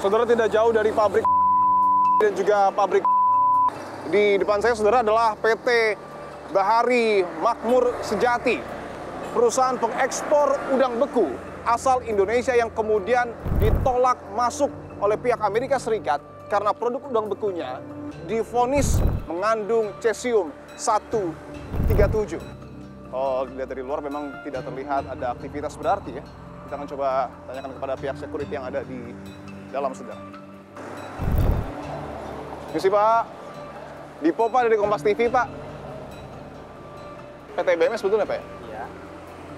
Saudara, tidak jauh dari pabrik dan juga pabrik di depan saya, saudara, adalah PT Bahari Makmur Sejati, perusahaan pengekspor udang beku asal Indonesia yang kemudian ditolak masuk oleh pihak Amerika Serikat karena produk udang bekunya divonis mengandung cesium 137. Kalau dilihat dari luar memang tidak terlihat ada aktivitas berarti ya. Kita akan coba tanyakan kepada pihak security yang ada di dalam, saudara. Misi Pak, Dipo Pak dari Kompas TV Pak. PT BMS betul ya Pak ya? Iya.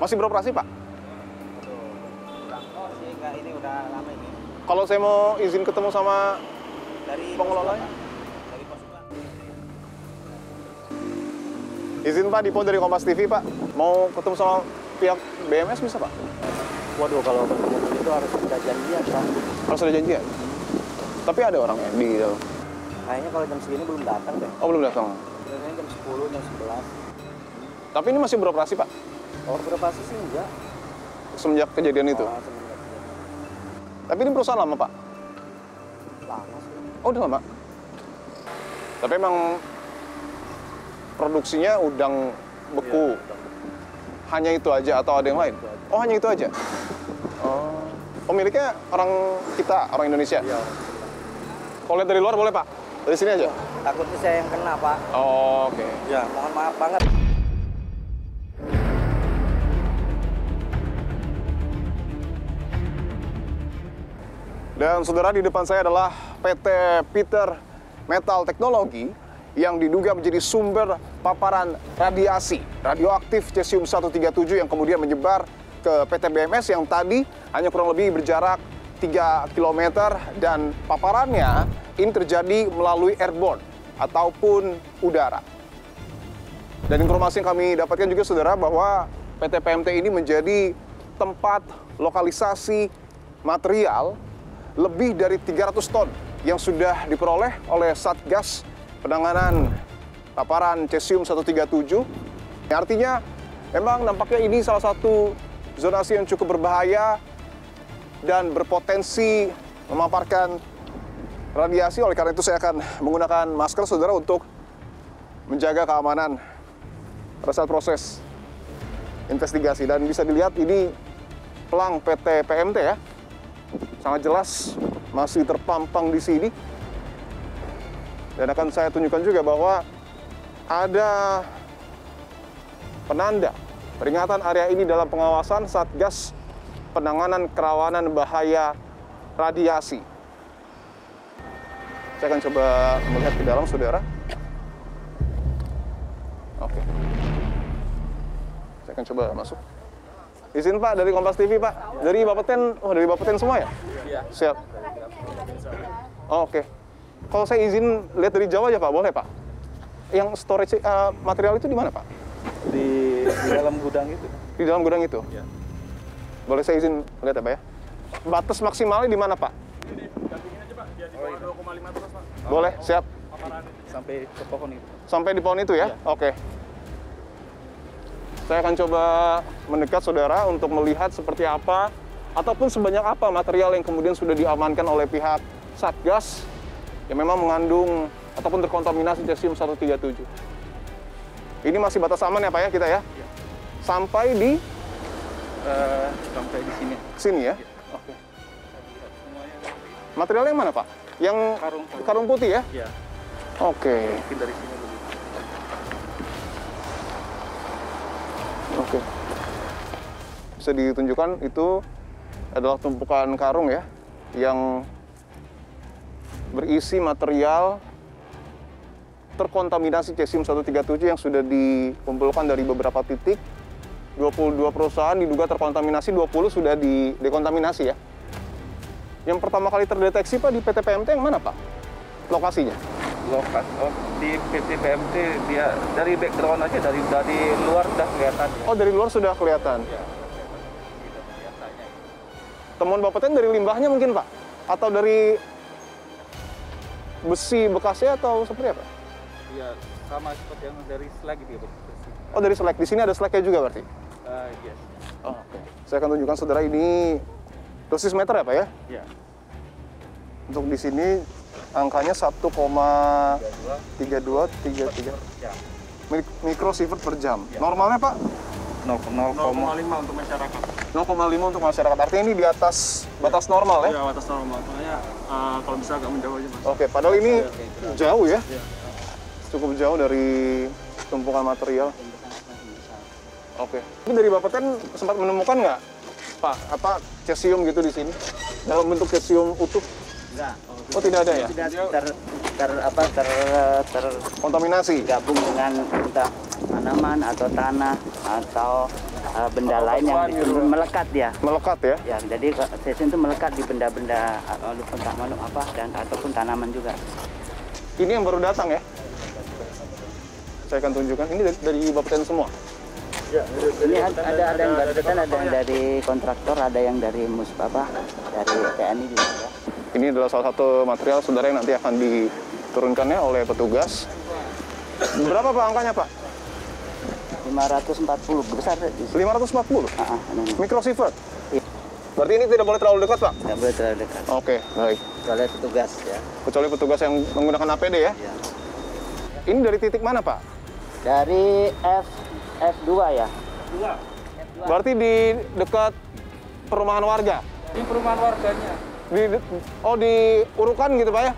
Masih beroperasi Pak? Betul. Oh sih, enggak, ini udah lama ini. Kalau saya mau izin ketemu sama Dari pengelolanya? Dari Posukan. Izin Pak, Dipo dari Kompas TV Pak. Mau ketemu sama pihak BMS bisa Pak? Waduh, kalau ketemu itu harus ada janjian, Pak. Harus ada janjian? Tapi ada orangnya di dalam? Kayaknya kalau jam segini belum datang deh. Oh, belum datang. Biasanya jam 10, jam 11. Tapi ini masih beroperasi Pak? Oh, beroperasi sih enggak. Semenjak kejadian itu? Oh, sebenarnya. Tapi ini perusahaan lama Pak? Lama sih. Oh, udah lama? Tapi emang produksinya udang beku? Iya, Hanya itu aja atau ada yang lain? Oh, hanya itu aja? Oh. Pemiliknya orang kita, orang Indonesia? Iya. Kalau lihat dari luar boleh Pak? Dari sini aja? Takutnya saya yang kena, Pak. Oh, oke. Ya, mohon maaf banget. Dan saudara, di depan saya adalah PT Peter Metal Technology yang diduga menjadi sumber paparan radiasi radioaktif cesium 137 yang kemudian menyebar ke PT BMS yang tadi hanya kurang lebih berjarak 3 km dan paparannya ini terjadi melalui airborne ataupun udara. Dan informasi yang kami dapatkan juga saudara bahwa PT PMT ini menjadi tempat lokalisasi material lebih dari 300 ton yang sudah diperoleh oleh Satgas Penanganan Paparan Cesium 137. Artinya memang nampaknya ini salah satu zonasi yang cukup berbahaya dan berpotensi memaparkan radiasi. Oleh karena itu saya akan menggunakan masker saudara untuk menjaga keamanan pada saat proses investigasi. Dan bisa dilihat ini pelang PT PMT ya. Sangat jelas masih terpampang di sini. Dan akan saya tunjukkan juga bahwa ada penanda peringatan area ini dalam pengawasan Satgas Penanganan Kerawanan Bahaya Radiasi. Saya akan coba melihat ke dalam, saudara. Oke. Saya akan coba masuk. Izin Pak, dari Kompas TV Pak. Dari Bapeten, dari Bapeten semua ya? Iya. Siap. Oh, oke. Kalau saya izin lihat dari Jawa aja Pak, boleh Pak? Yang storage material itu di mana Pak? Di dalam gudang itu. Di dalam gudang itu? Iya. Boleh saya izin lihat ya Pak ya? Batas maksimalnya di mana Pak? Ini dampingin aja Pak, dia di bawah 2,5 terus Pak. Boleh, siap. Sampai ke pohon itu. Sampai di pohon itu ya? Oke. Saya akan coba mendekat saudara untuk melihat seperti apa ataupun sebanyak apa material yang kemudian sudah diamankan oleh pihak Satgas yang memang mengandung ataupun terkontaminasi cesium 137. Ini masih batas aman ya Pak ya kita ya? Iya. Sampai di Sampai di sini. sini ya? Oke. Materialnya yang mana Pak? Yang karung putih ya? Iya. Oke. Mungkin dari sini dulu. Oke. Bisa ditunjukkan itu adalah tumpukan karung ya yang berisi material terkontaminasi cesium 137 yang sudah dikumpulkan dari beberapa titik. 22 perusahaan diduga terkontaminasi, 20 sudah dekontaminasi ya. Yang pertama kali terdeteksi Pak di PT PMT yang mana Pak? Lokasinya? Di PT PMT dia dari background aja dari luar udah kelihatan ya. Oh, dari luar sudah kelihatan. Ya. Temuan Bapeten dari limbahnya mungkin Pak? Atau dari besi bekasnya atau seperti apa? Iya, sama seperti yang dari slag gitu ya. Oh, dari slag. Di sini ada slagnya juga berarti? Yes. Oh, oke. Saya akan tunjukkan saudara ini dosis meter ya Pak ya? Iya. Untuk di sini angkanya 1,3233 mikrosievert per jam. Normalnya Pak? 0,5 untuk masyarakat. 0,5 untuk masyarakat. Artinya ini di atas batas normal ya? Iya, batas normal. Makanya kalau bisa agak menjauh aja, Mas. Oke, padahal ini jauh ya? Cukup jauh dari tumpukan material. Oke. Ini dari Bapeten sempat menemukan nggak, Pak, apa cesium gitu di sini? Dalam bentuk cesium utuh? Enggak. Oh, tidak ada ya? Sudah Kontaminasi? tergabung dengan entah tanaman atau tanah atau benda lain yang melekat ya. Melekat ya? Ya, jadi cesium itu melekat di benda-benda entah makhluk apa dan ataupun tanaman juga. Ini yang baru datang ya? Saya akan tunjukkan. Ini dari Bapeten semua? Ini ada yang Bapeten, ada yang dari kontraktor, ada yang dari dari TNI juga ya. Ini adalah salah satu material saudara yang nanti akan diturunkannya oleh petugas. Berapa Pak angkanya Pak? 540 besar. 540? Mikrosievert? Iya. Berarti ini tidak boleh terlalu dekat Pak? Tidak boleh terlalu dekat. Oke, baik. Kecuali petugas ya. Kecuali petugas yang menggunakan APD ya? Ya. Ini dari titik mana Pak? Dari F2 ya. Berarti di dekat perumahan warga? Ini perumahan warganya. Di Urukan gitu Pak ya?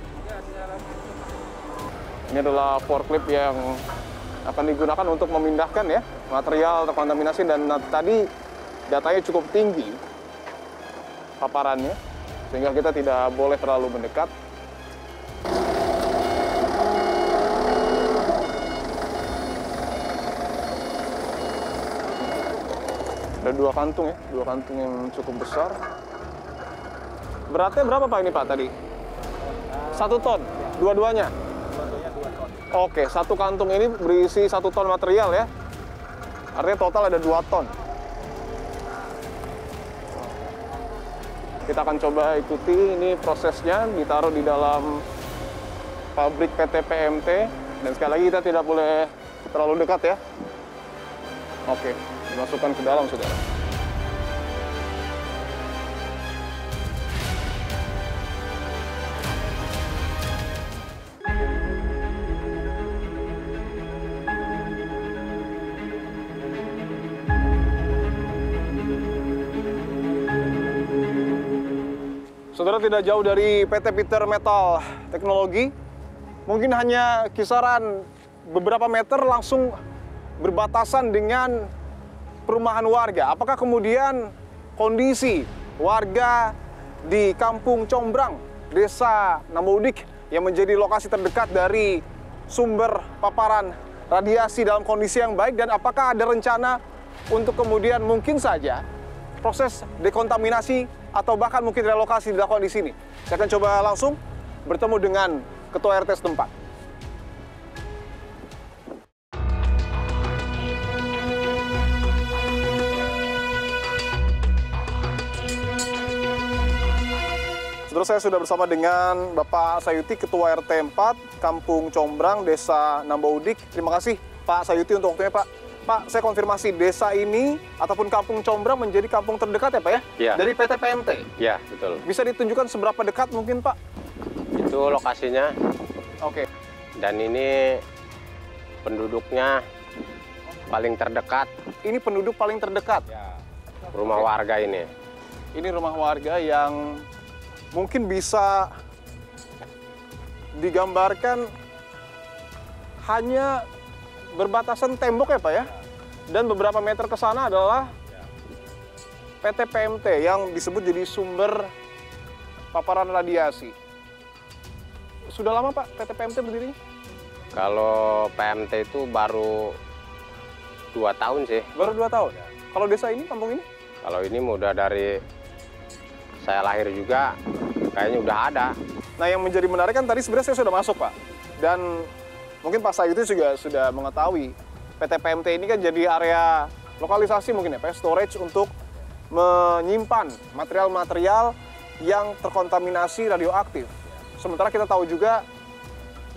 Ini adalah forklift yang akan digunakan untuk memindahkan ya material terkontaminasi, dan tadi datanya cukup tinggi paparannya sehingga kita tidak boleh terlalu mendekat. Ada 2 kantung ya, 2 kantung yang cukup besar. Beratnya berapa Pak ini Pak tadi? 1 ton, dua-duanya? Oke, 1 kantung ini berisi 1 ton material ya. Artinya total ada 2 ton. Kita akan coba ikuti ini prosesnya, ditaruh di dalam pabrik PT PMT. Dan sekali lagi kita tidak boleh terlalu dekat ya. Oke, dimasukkan ke dalam saudara. Saudara, tidak jauh dari PT Peter Metal Teknologi, mungkin hanya kisaran beberapa meter langsung berbatasan dengan perumahan warga. Apakah kemudian kondisi warga di Kampung Combrang, Desa Namboudik, yang menjadi lokasi terdekat dari sumber paparan radiasi dalam kondisi yang baik, dan apakah ada rencana untuk kemudian mungkin saja proses dekontaminasi atau bahkan mungkin relokasi dilakukan di sini? Saya akan coba langsung bertemu dengan Ketua RT setempat. Saudara, saya sudah bersama dengan Bapak Sayuti, Ketua RT 4, Kampung Combrang, Desa Namboudik. Terima kasih Pak Sayuti untuk waktunya Pak. Pak, saya konfirmasi, desa ini ataupun Kampung Combrang menjadi kampung terdekat ya Pak ya? Iya. Dari PT PMT? Iya, betul. Bisa ditunjukkan seberapa dekat mungkin Pak? Itu lokasinya. Oke. Dan ini penduduknya paling terdekat. Ini penduduk paling terdekat? Rumah warga ini. Ini rumah warga yang mungkin bisa digambarkan hanya berbatasan tembok ya Pak ya? Dan beberapa meter ke sana adalah PT PMT yang disebut jadi sumber paparan radiasi. Sudah lama Pak PT PMT berdiri? Kalau PMT itu baru 2 tahun sih. Baru 2 tahun? Kalau desa ini, kampung ini? Kalau ini udah dari saya lahir juga, kayaknya udah ada. Nah, yang menjadi menarik kan tadi sebenarnya saya sudah masuk Pak. Dan mungkin Pak Sayuti juga sudah mengetahui PT PMT ini kan jadi area lokalisasi mungkin ya Pak, storage untuk menyimpan material-material yang terkontaminasi radioaktif. Sementara kita tahu juga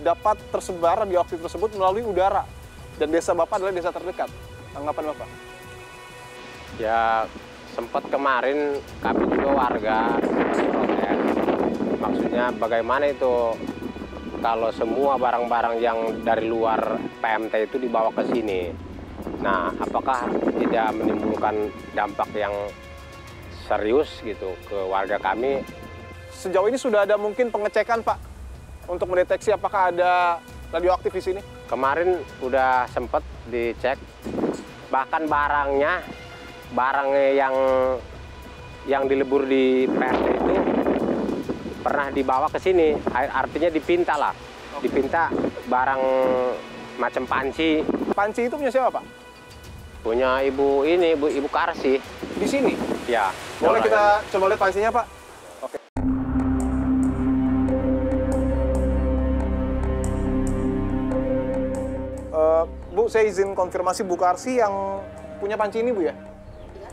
dapat tersebar radioaktif tersebut melalui udara. Dan desa Bapak adalah desa terdekat. Tanggapan Bapak? Ya sempat kemarin kami juga warga protes maksudnya bagaimana itu kalau semua barang-barang yang dari luar PMT itu dibawa ke sini. Nah, apakah tidak menimbulkan dampak yang serius gitu ke warga kami? Sejauh ini sudah ada mungkin pengecekan, Pak, untuk mendeteksi apakah ada radioaktif di sini? Kemarin udah sempet dicek, bahkan barangnya yang dilebur di PMT itu pernah dibawa ke sini, artinya dipinta lah, dipinta barang macam panci. Panci itu punya siapa, Pak? Punya ibu ini, ibu Karsi. Di sini? Ya. Boleh kita coba lihat pancinya, Pak? Oke. Bu, saya izin konfirmasi Bu Karsi yang punya panci ini, Bu ya? Iya.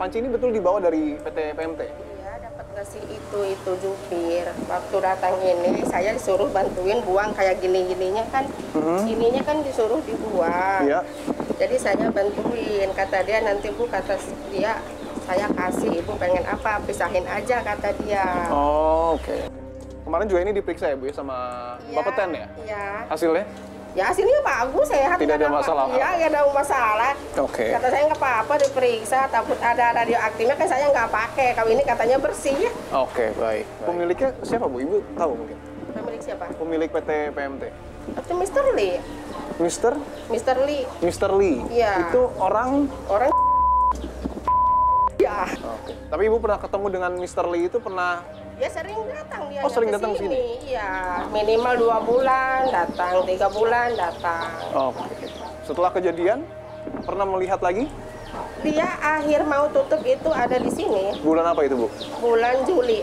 Panci ini betul dibawa dari PT PMT? Iya, dapat ngasih itu jupir. Waktu datang ini saya disuruh bantuin buang kayak gini-gininya kan. Ininya kan disuruh dibuang. Iya. Jadi saya bantuin. Kata dia nanti Bu, kata dia saya kasih. Ibu pengen apa? Pisahin aja kata dia. Oh, oke. Kemarin juga ini diperiksa ya, Bu ya, sama Iya, Bapak Ten ya? Iya. Hasilnya? Ya hasilnya bagus, sehat. Tidak ada nggak masalah? Iya, nggak ada masalah. Oke. Kata saya nggak apa-apa diperiksa, takut ada radioaktifnya kan saya nggak pakai. Kalau ini katanya bersih ya. Oke, baik. Pemiliknya siapa, Bu? Ibu tahu mungkin? Pemilik siapa? Pemilik PT PMT? Itu Mr. Lee. Mister? Mr. Lee. Mr. Lee? Iya. Itu orang? Orang ya. Oke. Tapi Ibu pernah ketemu dengan Mr. Lee itu pernah? Ya sering datang dia. Oh, sering datang ke sini? Iya, minimal 2 bulan datang, 3 bulan datang. Oke. Setelah kejadian, pernah melihat lagi? Dia akhir mau tutup itu ada di sini. Bulan apa itu, Bu? Bulan Juli.